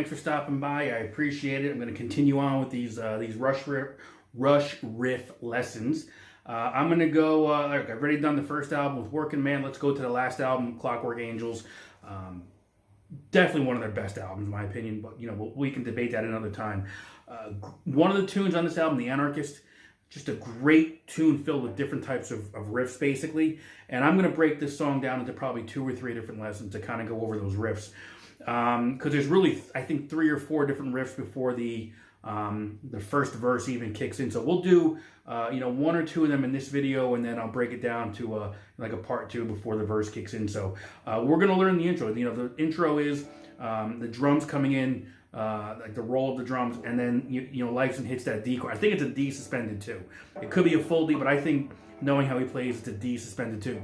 Thanks for stopping by. I appreciate it. I'm going to continue on with these Rush riff lessons. I'm going to go, I've already done the first album with Working Man. Let's go to the last album, Clockwork Angels. Definitely one of their best albums, in my opinion, but we can debate that another time. One of the tunes on this album, The Anarchist, just a great tune filled with different types of riffs, basically. And I'm going to break this song down into probably 2 or 3 different lessons to kind of go over those riffs. Because there's really, I think, 3 or 4 different riffs before the first verse even kicks in. So we'll do, 1 or 2 of them in this video, and then I'll break it down to like a part 2 before the verse kicks in. So we're going to learn the intro. The intro is the drums coming in, like the roll of the drums, and then Lifeson hits that D chord. I think it's a D suspended 2. It could be a full D, but I think knowing how he plays, it's a D suspended 2.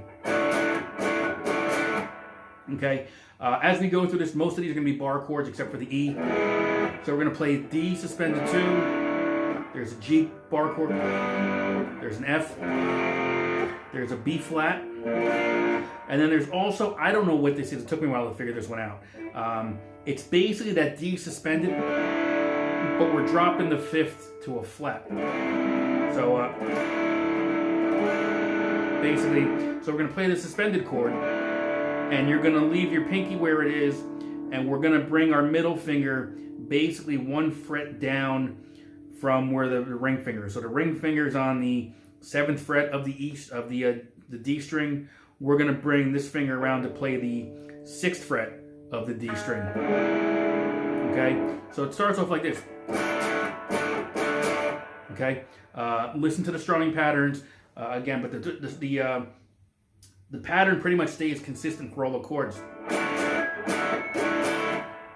Okay. As we go through this, most of these are going to be bar chords except for the E. So we're going to play D suspended 2. There's a G bar chord. There's an F. There's a B flat. And then there's also, I don't know what this is. It took me a while to figure this one out. It's basically that D suspended, but we're dropping the 5th to a flat. So basically, so we're going to play the suspended chord. And you're going to leave your pinky where it is, and we're going to bring our middle finger basically 1 fret down from where the ring finger is. So the ring finger is on the 7th fret of the D string. We're going to bring this finger around to play the 6th fret of the D string. Okay? So it starts off like this. Okay? Listen to the strumming patterns again, but the pattern pretty much stays consistent for all the chords.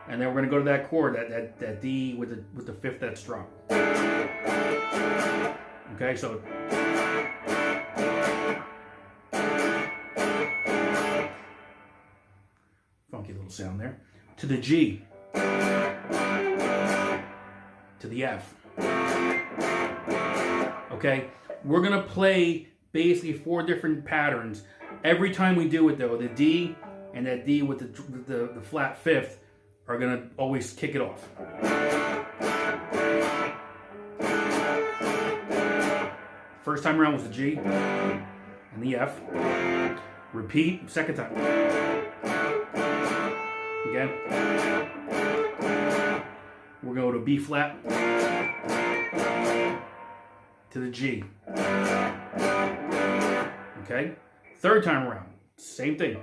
And then we're going to go to that chord, that D with the 5th that's strong. Okay, so funky little sound there. To the G. To the F. Okay, we're going to play basically 4 different patterns. Every time we do it, though, the D and that D with the flat 5th are going to always kick it off. First time around was the G and the F. Repeat, second time. Again. We're going to go to B flat to the G. Okay? Third time around, same thing.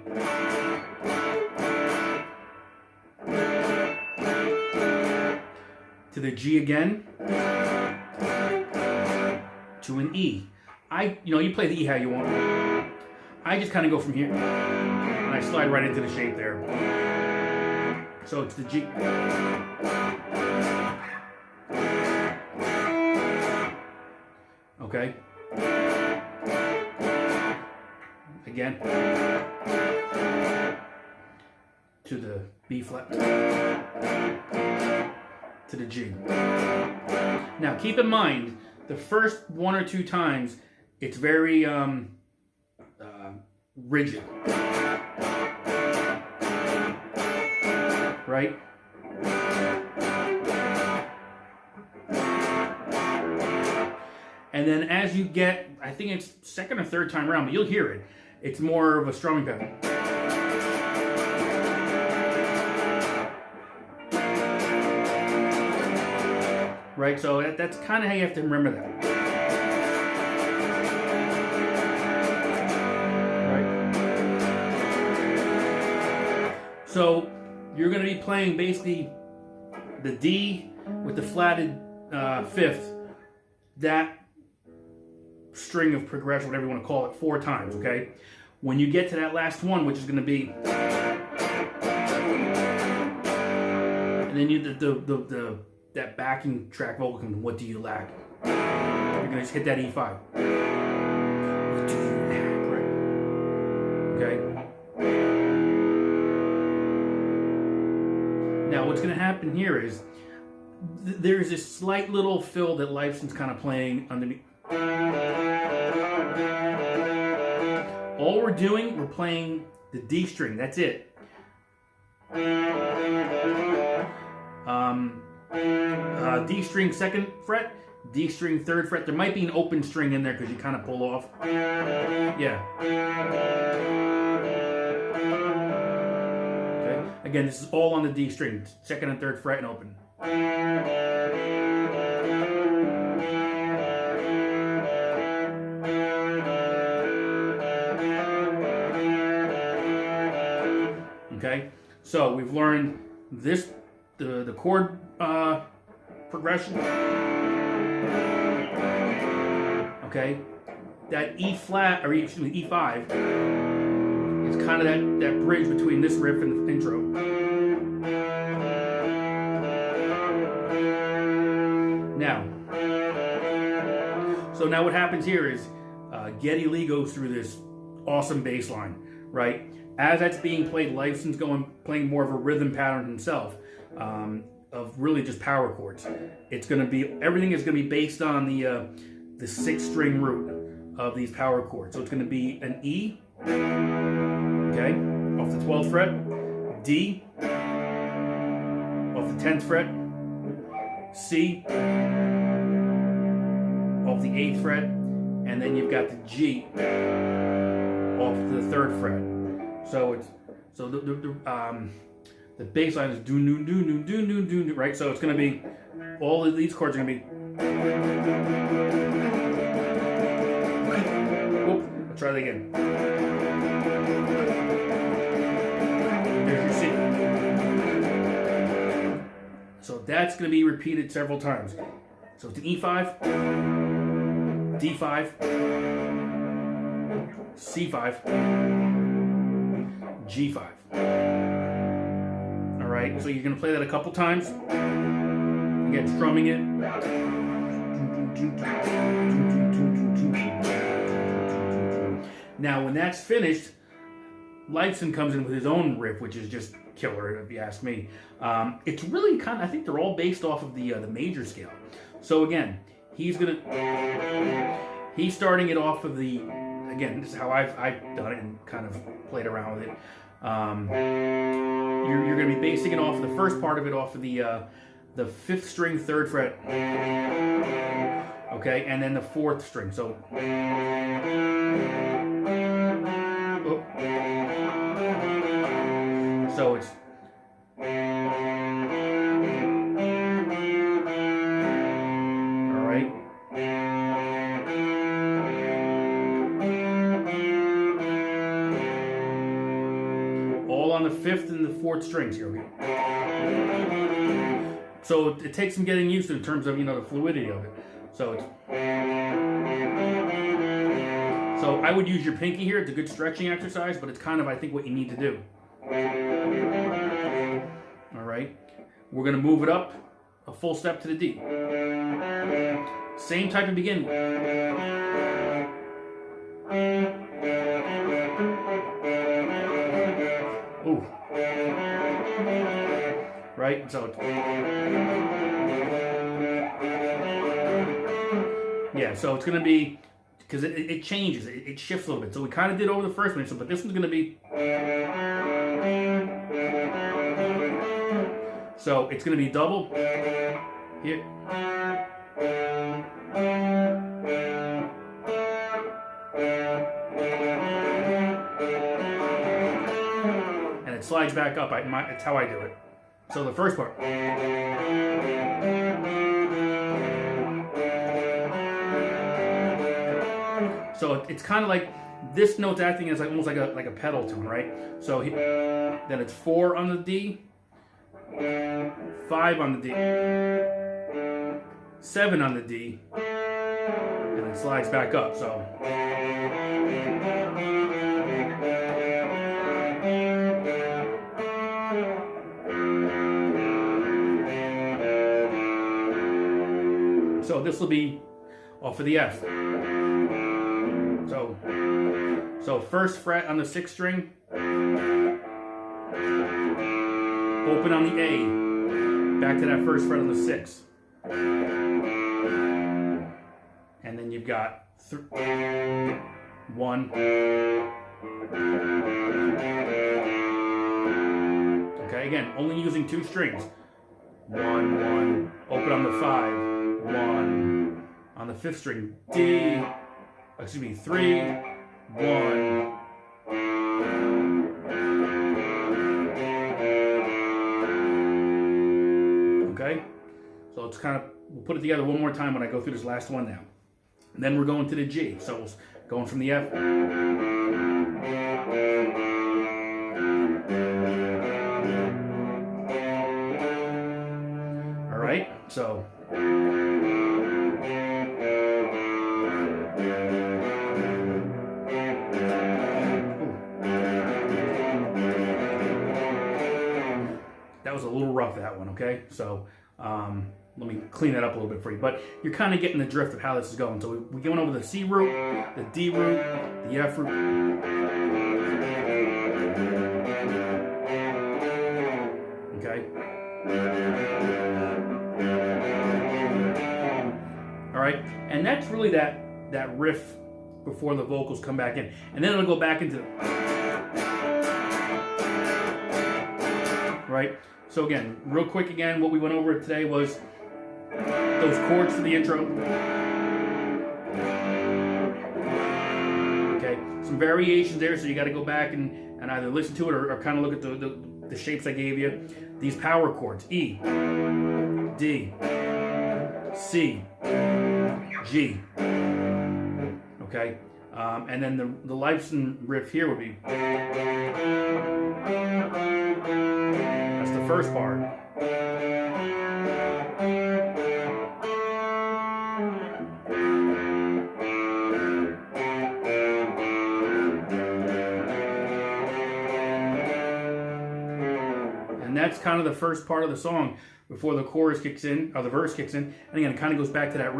To the G again. To an E. You play the E how you want. I just kind of go from here, and I slide right into the shape there. So it's the G. Okay. Again, to the B flat, to the G. Now keep in mind, the first 1 or 2 times, it's very rigid, right? And then as you get, I think it's 2nd or 3rd time around, but you'll hear it. It's more of a strumming pattern. Right, so that's kind of how you have to remember that. Right. So you're going to be playing basically the D with the flatted 5th, that string of progression, whatever you want to call it, 4 times, okay? When you get to that last one, which is going to be, and then you that backing track vocal comes, what do you lack? You're going to just hit that E5. What do you lack, right? Okay? Now, what's going to happen here is there's this slight little fill that Lifeson's kind of playing underneath. All we're doing, we're playing the D string. That's it. D string 2nd fret, D string 3rd fret. There might be an open string in there because you kind of pull off. Yeah. Okay. Again, this is all on the D string, 2nd and 3rd fret and open. Okay, so we've learned this, the chord progression. Okay, that E flat, or excuse me, E5 is kind of that bridge between this riff and the intro. Now what happens here is Geddy Lee goes through this awesome bass line, right? As that's being played, Lifeson's playing more of a rhythm pattern himself, of really just power chords. It's going to be, everything is going to be based on the 6th string root of these power chords. So it's going to be an E, okay, off the 12th fret, D, off the 10th fret, C, off the 8th fret, and then you've got the G off the 3rd fret. So it's the bass line is do do do do do do do, right? So it's going to be, all of these chords are going to be. Whoop, let's try that again. There's your C. So that's going to be repeated several times. So it's an E5, D5, C5, G5. All right, so you're going to play that a couple times. Again, strumming it. Now, when that's finished, Lifeson comes in with his own riff, which is just killer, if you ask me. It's really kind of, I think they're all based off of the major scale. So again, he's starting it off of the, again, this is how I've done it and kind of played around with it. You're going to be basing it off of the first part of it off of the 5th string 3rd fret, okay, and then the 4th string. So, so it's. On the 5th and the 4th strings here, okay? So it takes some getting used to in terms of, you know, the fluidity of it. So it's, so I would use your pinky here. It's a good stretching exercise, but it's kind of, I think, what you need to do. All right, we're going to move it up a full step to the D. Same type of beginning. Ooh. Right? So yeah, so it's going to be, because it changes, it shifts a little bit. So we kind of did over the first one, so, but this one's going to be, so it's going to be double here. Slides back up. It's how I do it. So the first part. So it's kind of like this note's acting as almost like a pedal tone, right? So then it's 4 on the D, 5 on the D, 7 on the D, and it slides back up. So. So this will be off of the F. So 1st fret on the 6th string, open on the A, back to that 1st fret on the 6th. And then you've got 1. Okay, again, only using 2 strings. 1, it on the 5, 1. On the 5th string, D, 3, 1. Okay, so it's kind of, we'll put it together one more time when I go through this last one now. And then we're going to the G, so it's going from the F. All right, so. That was a little rough, that one, okay? So let me clean that up a little bit for you. But you're kind of getting the drift of how this is going. So we're going over the C root, the D root, the F root. Okay? All right? And that's really that riff before the vocals come back in. And then it'll go back into... Right? So again, real quick again, what we went over today was those chords for the intro. Okay, some variations there, so you got to go back and either listen to it or kind of look at the shapes I gave you. These power chords, E, D, C, G. Okay, and then the Lifeson riff here would be... That's the first part. And that's kind of the first part of the song before the chorus kicks in, or the verse kicks in. And again, it kind of goes back to that.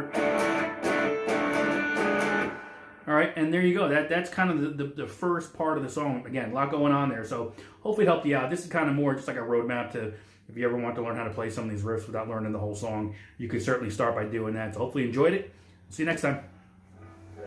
All right, and there you go. That's kind of the first part of the song. Again, a lot going on there. So hopefully it helped you out. This is kind of more just like a roadmap to, if you ever want to learn how to play some of these riffs without learning the whole song, you could certainly start by doing that. So hopefully you enjoyed it. See you next time.